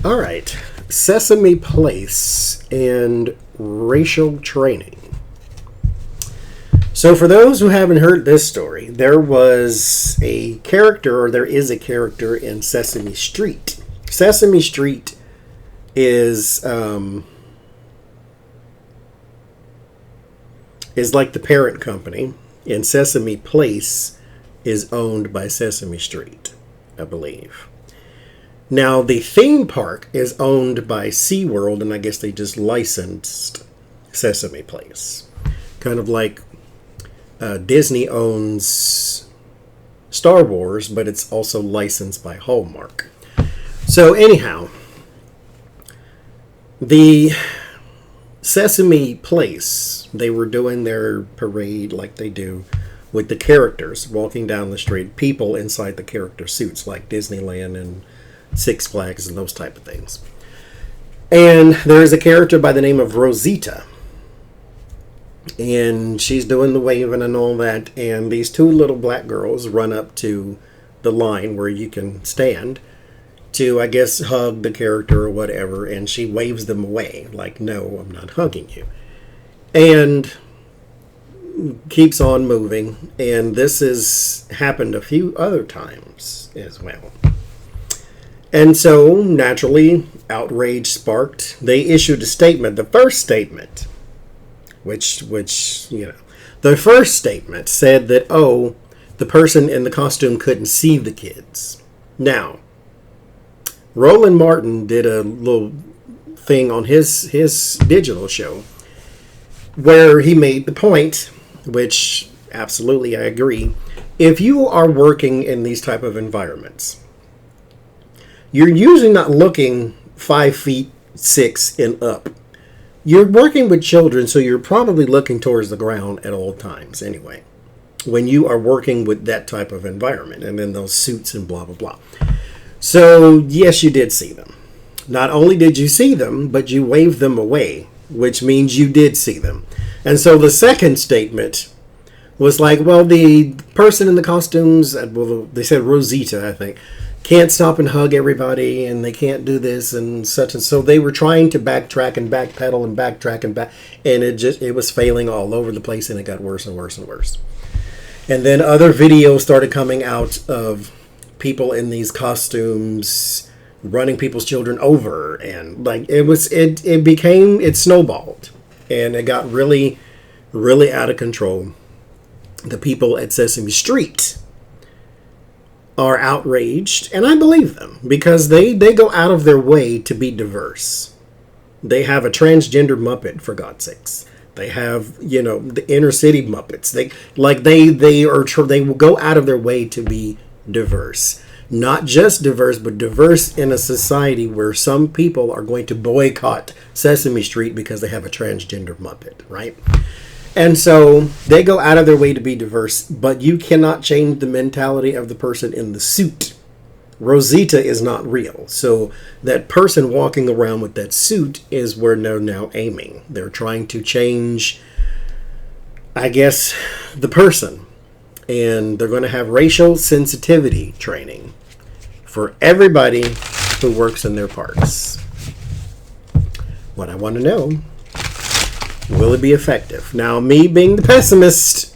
All right. Sesame Place and racial training. So, for those who haven't heard this story, there was a character, or there is a character in Sesame Street. Sesame Street is like the parent company, and Sesame Place is owned by Sesame Street, I believe. Now, the theme park is owned by SeaWorld, and I guess they just licensed Sesame Place. Kind of like Disney owns Star Wars, but it's also licensed by Hallmark. So, anyhow, the Sesame Place, they were doing their parade like they do with the characters walking down the street, people inside the character suits like Disneyland and Six Flags and those type of things. And there's a character by the name of Rosita. And she's doing the waving and all that. And these two little black girls run up to the line where you can stand to, I guess, hug the character or whatever. And she waves them away. Like, no, I'm not hugging you. And keeps on moving. And this has happened a few other times as well. And so, naturally, outrage sparked. They issued a statement. The first statement, which the first statement said that, oh, the person in the costume couldn't see the kids. Now, Roland Martin did a little thing on his digital show where he made the point, which absolutely I agree. If you are working in these type of environments, you're usually not looking 5'6" and up. You're working with children, so you're probably looking towards the ground at all times anyway, when you are working with that type of environment, and then those suits and blah, blah, blah. So, yes, you did see them. Not only did you see them, but you waved them away, which means you did see them. And so the second statement was like, well, the person in the costumes, well, they said Rosita, I think, can't stop and hug everybody, and they can't do this and such. And so they were trying to backtrack and backpedal and backtrack and and it was failing all over the place, and it got worse and worse and worse. And then other videos started coming out of people in these costumes running people's children over, and like it snowballed, and it got really, really out of control. The people at Sesame Street are outraged, and I believe them, because they go out of their way to be diverse. They have a transgender Muppet, for God's sakes. They have, the inner city Muppets. They will go out of their way to be diverse. Not just diverse, but diverse in a society where some people are going to boycott Sesame Street because they have a transgender Muppet, right? And so they go out of their way to be diverse, but you cannot change the mentality of the person in the suit. Rosita is not real. So that person walking around with that suit is where they're now aiming. They're trying to change, I guess, the person. And they're going to have racial sensitivity training for everybody who works in their parks. What I want to know, will it be effective? Now, me being the pessimist,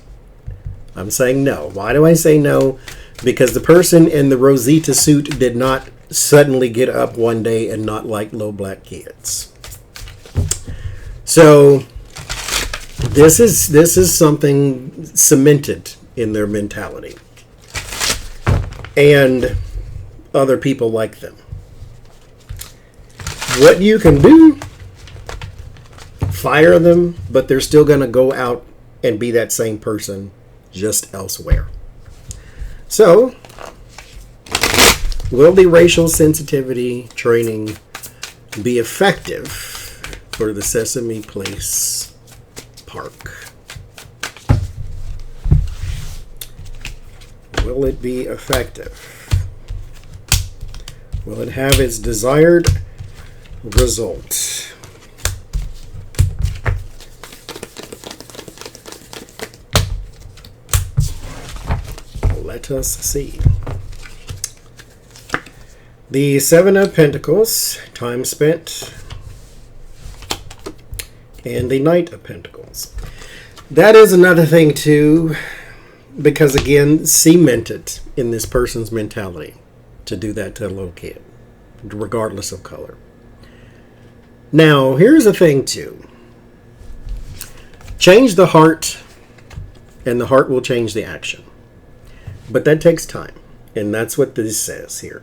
I'm saying no. Why do I say no? Because the person in the Rosita suit did not suddenly get up one day and not like little black kids. So this is something cemented in their mentality. And other people like them. What you can do, fire them, but they're still going to go out and be that same person just elsewhere. So, will the racial sensitivity training be effective for the Sesame Place park? Will it be effective? Will it have its desired result? Let us see. The Seven of Pentacles, time spent, and the Knight of Pentacles. That is another thing too, because again, cement it in this person's mentality to do that to a little kid, regardless of color. Now, here's the thing too. Change the heart, and the heart will change the action. But that takes time, and that's what this says here.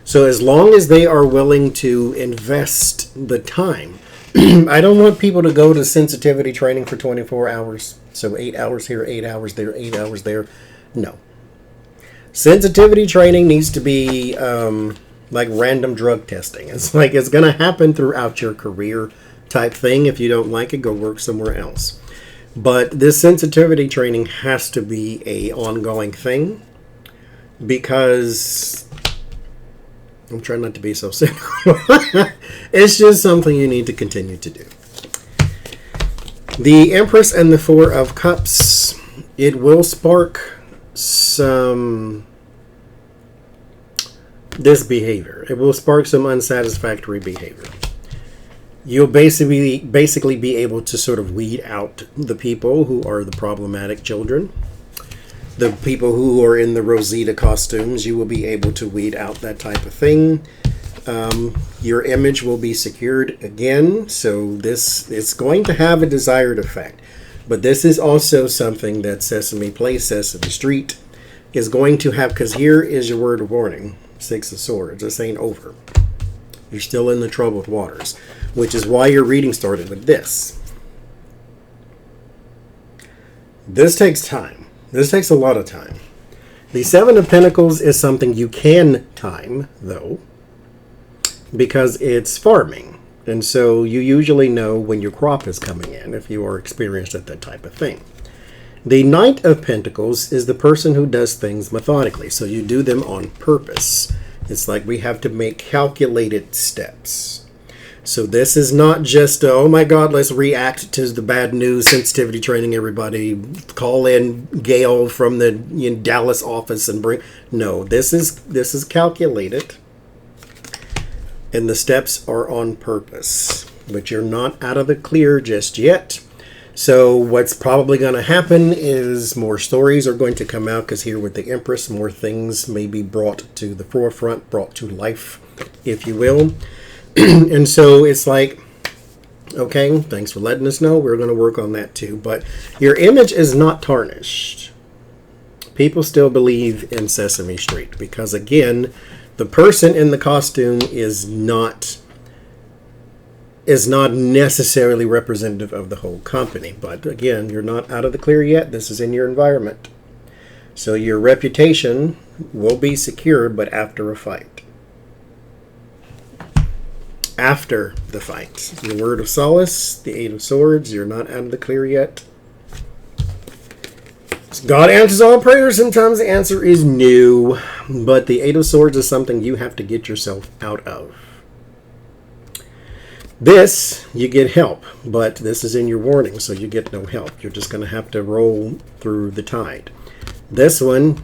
So as long as they are willing to invest the time, I don't want people to go to sensitivity training for 24 hours. So 8 hours here, 8 hours there, 8 hours there. No. Sensitivity training needs to be like random drug testing. It's like it's going to happen throughout your career type thing. If you don't like it, go work somewhere else. But this sensitivity training has to be a ongoing thing, because I'm trying not to be so cynical. It's just something you need to continue to do. The Empress and the Four of Cups. It will spark some disbehavior. It will spark some unsatisfactory behavior. You'll basically be able to sort of weed out the people who are the problematic children. The people who are in the Rosita costumes, you will be able to weed out that type of thing. Your image will be secured again, so this is going to have a desired effect. But this is also something that Sesame Place, Sesame Street is going to have, because here is your word of warning, Six of Swords. This ain't over. You're still in the troubled waters, which is why your reading started with this. This takes time. This takes a lot of time. The Seven of Pentacles is something you can time, though, because it's farming. And so you usually know when your crop is coming in, if you are experienced at that type of thing. The Knight of Pentacles is the person who does things methodically, so you do them on purpose. It's like we have to make calculated steps. So this is not just, oh my God, let's react to the bad news, sensitivity training, everybody. Call in Gail from the Dallas office and bring... No, this is calculated. And the steps are on purpose. But you're not out of the clear just yet. So what's probably going to happen is more stories are going to come out, because here with the Empress, more things may be brought to the forefront, brought to life, if you will. And so it's like, okay, thanks for letting us know. We're going to work on that too. But your image is not tarnished. People still believe in Sesame Street, because again, the person in the costume is not necessarily representative of the whole company. But again, you're not out of the clear yet. This is in your environment. So your reputation will be secure, but after a fight. After the fight. Your word of solace, the Eight of Swords, you're not out of the clear yet. God answers all prayers. Sometimes the answer is no. But the Eight of Swords is something you have to get yourself out of. This, you get help, but this is in your warning, so you get no help. You're just going to have to roll through the tide. This one,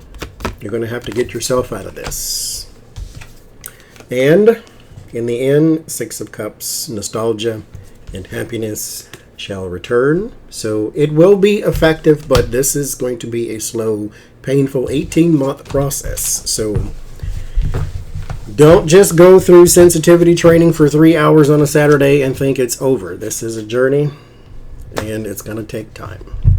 you're going to have to get yourself out of this. And in the end, Six of Cups, nostalgia and happiness shall return. So it will be effective, but this is going to be a slow, painful 18-month process. So don't just go through sensitivity training for 3 hours on a Saturday and think it's over. This is a journey, and it's going to take time.